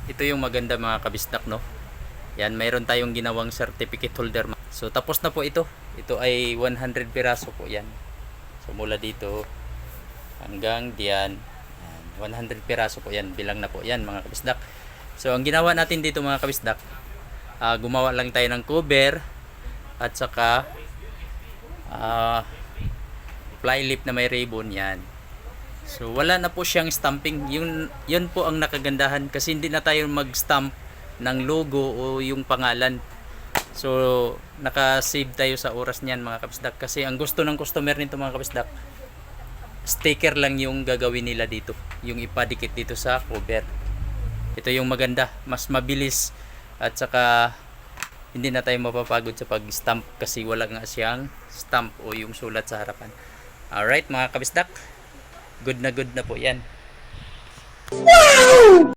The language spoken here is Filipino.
Ito yung maganda mga kabisdak, no? Yan, mayroon tayong ginawang certificate holder. So tapos na po ito. Ito ay 100 piraso po yan. So mula dito hanggang diyan. Yan, 100 piraso po yan. Bilang na po yan mga kabisdak. So ang ginawa natin dito mga kabisdak, gumawa lang tayo ng cover at saka fly lip na may ribbon yan. So wala na po siyang stamping. Yun po ang nakagandahan kasi hindi na tayo mag-stamp ng logo o yung pangalan. So naka-save tayo sa oras niyan mga kabisdak, kasi ang gusto ng customer nito mga kabisdak, sticker lang yung gagawin nila dito, yung ipadikit dito sa cover. Ito yung maganda, mas mabilis at saka hindi na tayo mapapagod sa pag-stamp kasi wala nga siyang stamp o yung sulat sa harapan. Alright mga kabisdak, good na po yan.